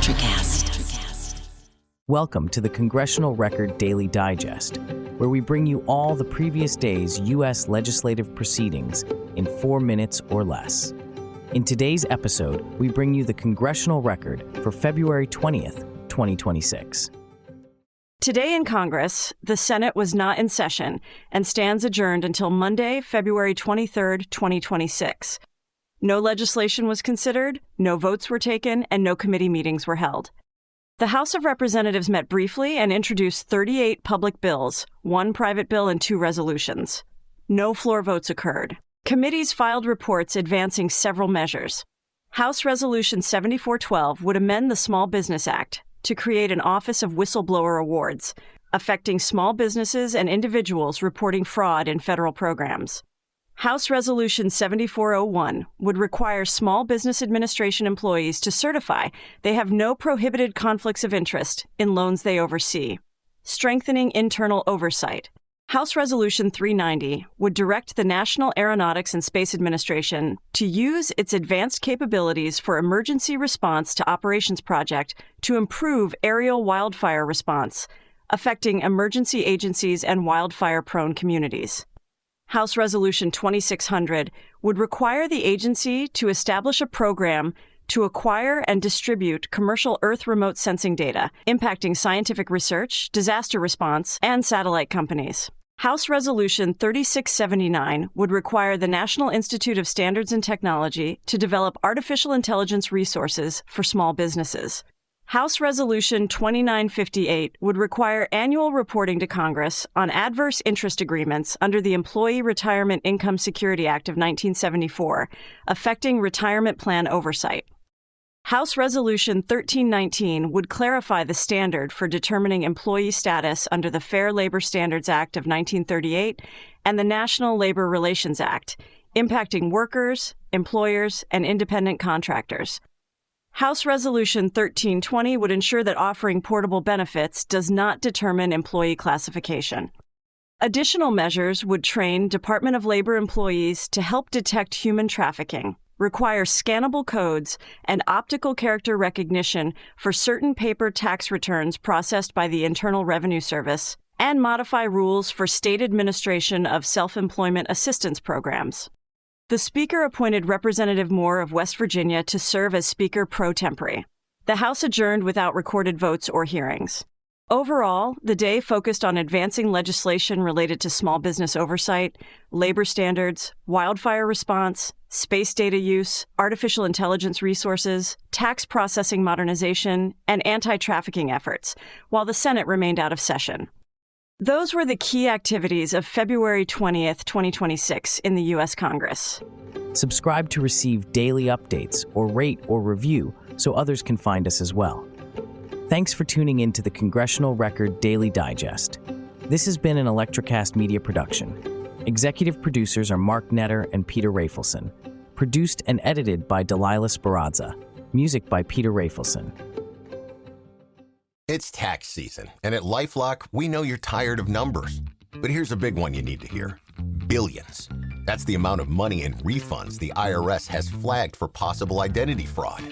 ElectraCast. Welcome to the Congressional Record Daily Digest, where we bring you all the previous day's U.S. legislative proceedings in 4 minutes or less. In today's episode, we bring you the Congressional Record for February 20th, 2026. Today in Congress, the Senate was not in session and stands adjourned until Monday, February 23rd, 2026. No legislation was considered, no votes were taken, and no committee meetings were held. The House of Representatives met briefly and introduced 38 public bills, 1 private bill and 2 resolutions. No floor votes occurred. Committees filed reports advancing several measures. House Resolution 7412 would amend the Small Business Act to create an Office of Whistleblower Awards, affecting small businesses and individuals reporting fraud in federal programs. House Resolution 7401 would require Small Business Administration employees to certify they have no prohibited conflicts of interest in loans they oversee, strengthening internal oversight. House Resolution 390 would direct the National Aeronautics and Space Administration to use its advanced capabilities for emergency response to operations project to improve aerial wildfire response, affecting emergency agencies and wildfire-prone communities. House Resolution 2600 would require the agency to establish a program to acquire and distribute commercial Earth remote sensing data impacting scientific research, disaster response, and satellite companies. House Resolution 3679 would require the National Institute of Standards and Technology to develop artificial intelligence resources for small businesses. House Resolution 2958 would require annual reporting to Congress on adverse interest agreements under the Employee Retirement Income Security Act of 1974, affecting retirement plan oversight. House Resolution 1319 would clarify the standard for determining employee status under the Fair Labor Standards Act of 1938 and the National Labor Relations Act, impacting workers, employers, and independent contractors. House Resolution 1320 would ensure that offering portable benefits does not determine employee classification. Additional measures would train Department of Labor employees to help detect human trafficking, require scannable codes and optical character recognition for certain paper tax returns processed by the Internal Revenue Service, and modify rules for state administration of self-employment assistance programs. The Speaker appointed Representative Moore of West Virginia to serve as Speaker pro tempore. The House adjourned without recorded votes or hearings. Overall, the day focused on advancing legislation related to small business oversight, labor standards, wildfire response, space data use, artificial intelligence resources, tax processing modernization, and anti-trafficking efforts, while the Senate remained out of session. Those were the key activities of February 20th, 2026 in the U.S. Congress. Subscribe to receive daily updates or rate or review so others can find us as well. Thanks for tuning in to the Congressional Record Daily Digest. This has been an ElectraCast media production. Executive producers are Mark Netter and Peter Rafelson. Produced and edited by Delilah Sperrazza. Music by Peter Rafelson. It's tax season, and at LifeLock, we know you're tired of numbers. But here's a big one you need to hear. Billions. That's the amount of money in refunds the IRS has flagged for possible identity fraud.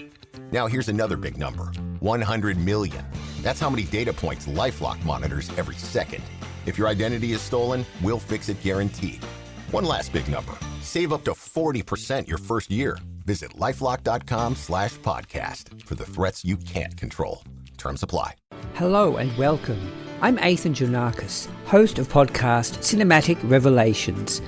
Now here's another big number. 100 million. That's how many data points LifeLock monitors every second. If your identity is stolen, we'll fix it guaranteed. One last big number. Save up to 40% your first year. Visit lifelock.com/podcast for the threats you can't control. Terms apply. Hello and welcome. I'm Ethan Janakis, host of podcast Cinematic Revelations.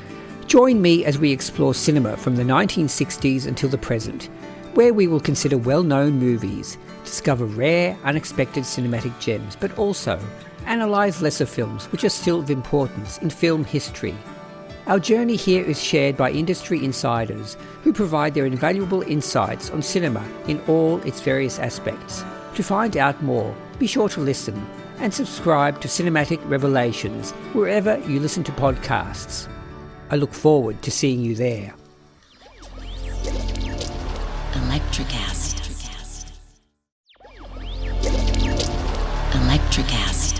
Join me as we explore cinema from the 1960s until the present, where we will consider well-known movies, discover rare, unexpected cinematic gems, but also analyse lesser films which are still of importance in film history. Our journey here is shared by industry insiders who provide their invaluable insights on cinema in all its various aspects. To find out more, be sure to listen and subscribe to Cinematic Revelations wherever you listen to podcasts. I look forward to seeing you there. ElectraCast. ElectraCast.